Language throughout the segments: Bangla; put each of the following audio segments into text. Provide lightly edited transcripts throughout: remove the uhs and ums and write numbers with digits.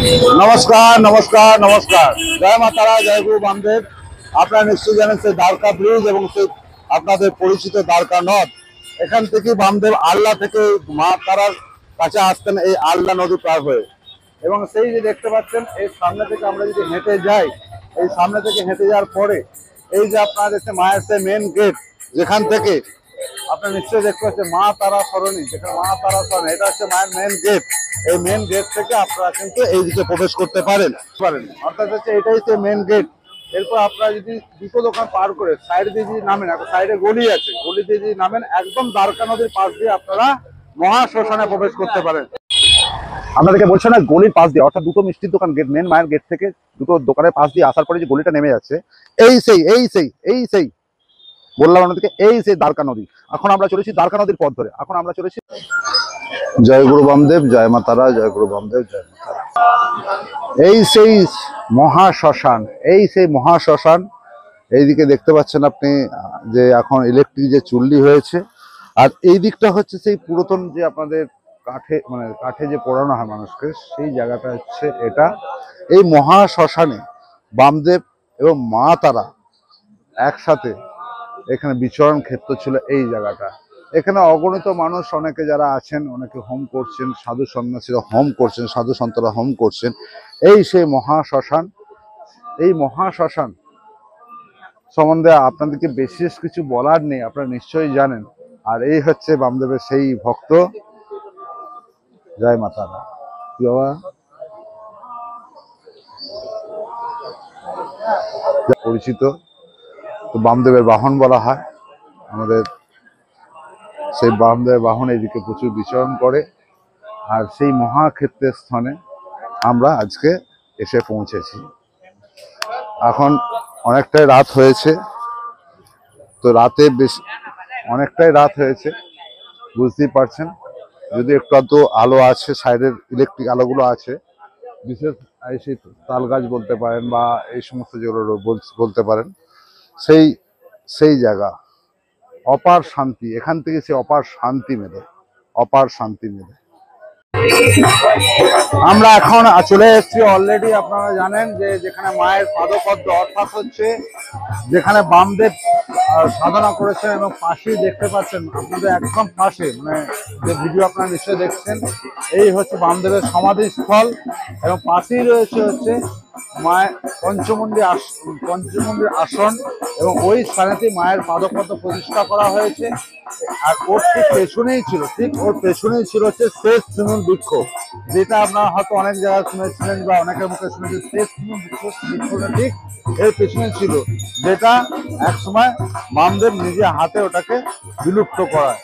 नमस्कार नमस्कार नमस्कार जय मा तारा जय गुरु बामदेव। আপনারা নিশ্চয়ই জানেন সেই দ্বারকা ব্রিজ এবং সেই আপনাদের পরিচিত দ্বারকা নদ, এখান থেকে বামদেব আল্লাহ থেকে মা তারার কাছে আসতেন এই আল্লাহ নদী পার হয়ে। এবং সেই যে দেখতে পাচ্ছেন এই সামনে থেকে আমরা যদি হেঁটে যাই, এই সামনে থেকে হেঁটে যাওয়ার পরে এই যে আপনারা দেখছেন মায়ের সেই মেন গেট, যেখান থেকে আপনারা নিশ্চয়ই দেখতে পাচ্ছেন মা তারা সরণি, যেখানে মা তারা সরণি, এটা হচ্ছে মায়ের মেন গেট। এই মেন গেট থেকে আপনারা কিন্তু এই দিকে প্রবেশ করতে পারেন অর্থাৎ হচ্ছে এটাই হচ্ছে মেন গেট। এরপর আপনারা যদি দুটো দোকান পার করে সাইড দিয়ে যদি নামেন, একটা সাইডে গলি আছে, গলি দিয়ে যদি নামেন একদম দ্বারকা নদীর পাশ দিয়ে আপনারা মহা শ্মশানে প্রবেশ করতে পারেন। আপনাদেরকে বলছে না গলির পাশ দিয়ে, অর্থাৎ দুটো মিষ্টির দোকান গেট, মেন মায়ের গেট থেকে দুটো দোকানের পাশ দিয়ে আসার পরে যে গলিটা নেমে যাচ্ছে, এই সেই বললাম আপনাদেরকে, এই সেই দ্বারকা নদী। এখন আমরা চলেছি দ্বারকা নদীর পথ ধরে। এখন আমরা চলেছি। জয় গুরু বামদেব, জয় মা তারা, জয় গুরু বামদেব, জয় মা তারা। এই সেই মহা শ্মশান, এই সেই মহা শ্মশান। এইদিকে দেখতে পাচ্ছেন আপনি যে এখন ইলেকট্রিক যে চুল্লি হয়েছে, আর এই দিকটা হচ্ছে সেই পুরাতন যে আপনাদের কাঠে যে পোড়ানো হয় মানুষকে, সেই জায়গাটা হচ্ছে এটা। এই মহা শ্মশানে বামদেব এবং মা তারা একসাথে এখানে বিচরণ ক্ষেত্র ছিল এই জায়গাটা। এখানে অগণিত মানুষ, অনেকে যারা আছেন, অনেকে হোম করছেন, সাধু সন্ন্যাসীরা হোম করছেন, সাধু সন্তরা হোম করছেন। এই সেই মহা শ্মশান। এই মহা শ্মশান সম্বন্ধে আপনাদেরকে বিশেষ কিছু বলার নেই, আপনারা নিশ্চয়ই জানেন। আর এই হচ্ছে বামদেবের সেই ভক্ত, জয় মাতা দা। কি বাবা পরিচিত, তো বামদেবের বাহন বলা হয় আমাদের। সেই বামদেবের বাহন এইদিকে প্রচুর বিচরণ করে। আর সেই মহাক্ষেত্রের স্থানে আমরা আজকে এসে পৌঁছেছি। এখন অনেকটাই রাত হয়েছে, তো রাতে বেশ অনেকটাই রাত হয়েছে, বুঝতেই পারছেন। যদি একটু আধটু আলো আছে, সাইডের ইলেকট্রিক আলোগুলো আছে, বিশেষ সেই তাল গাছ বলতে পারেন বা এই সমস্ত যেগুলো বলতে পারেন, সেই জায়গা অপার শান্তি। এখান থেকে সে অপার শান্তি মেলে, অপার শান্তি মেলে। আমরা এখন চলে এসেছি অলরেডি, আপনারা জানেন যে যেখানে মায়ের পাদপদ্ম, অর্থাৎ হচ্ছে যেখানে বামদেব সাধনা করেছেন, এবং পাশেই দেখতে পাচ্ছেন আপনাদের একদম পাশে, মানে যে ভিডিও আপনারা নিশ্চয়ই দেখছেন, এই হচ্ছে বামদেবের সমাধিস্থল। এবং পাশেই রয়েছে হচ্ছে মায়ের পঞ্চমুণ্ডী আসন, এবং ওই স্থানেতেই মায়ের পাদপদ্ম প্রতিষ্ঠা করা হয়েছে। আর ওর ঠিক পেছনেই ছিল হচ্ছে শেষ তৃণমূল বৃক্ষ, যেটা আপনারা হয়তো অনেক জায়গায় শুনেছিলেন বা অনেকের মুখে শুনেছেন। শেষ তৃণমূল বৃক্ষটা ঠিক এর পেছনে ছিল, যেটা একসময় বামদেব নিজে হাতে ওটাকে বিলুপ্ত করায়।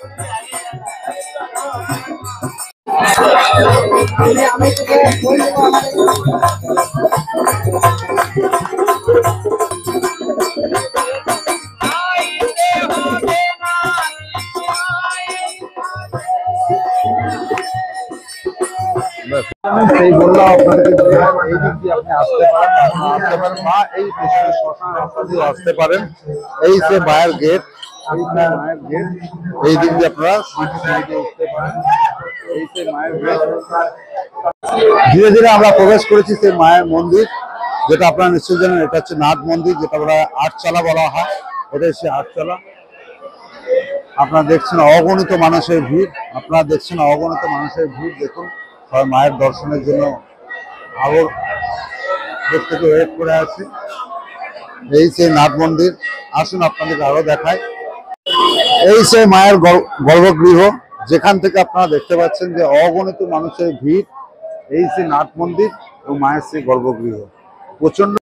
সেই বললাম আপনাদেরকে, এই দিক দিয়ে আপনি আসতে পারেন বা এই পেছনে শ্মশান রাস্তা দিয়ে আসতে পারেন। এই যে মায়ের গেট, এই দিক দিয়ে আপনারা উঠতে পারেন। এই যে মায়ের গেট, ধীরে ধীরে আমরা প্রবেশ করেছি সেই মায়ের মন্দির, যেটা আপনারা নিশ্চয়ই জানেন। এটা হচ্ছে নাট মন্দির, যেটা আমরা আটচালা বলা হয়। এটা হচ্ছে আটচালা। আপনারা দেখছেন অগণিত মানুষের ভিড়, দেখুন সবাই মায়ের দর্শনের জন্য আবার প্রত্যেকে ওয়েট করে আছে। এই সেই নাট মন্দির, আসুন আপনাদেরকে আরো দেখায়। এই সেই মায়ের গর্ভগৃহ, যেখান থেকে আপনারা দেখতে পাচ্ছেন যে অগণিত মানুষের ভিড়। এই সেই নাট মন্দির এবং মায়ের সেই গর্ভগৃহ, প্রচন্ড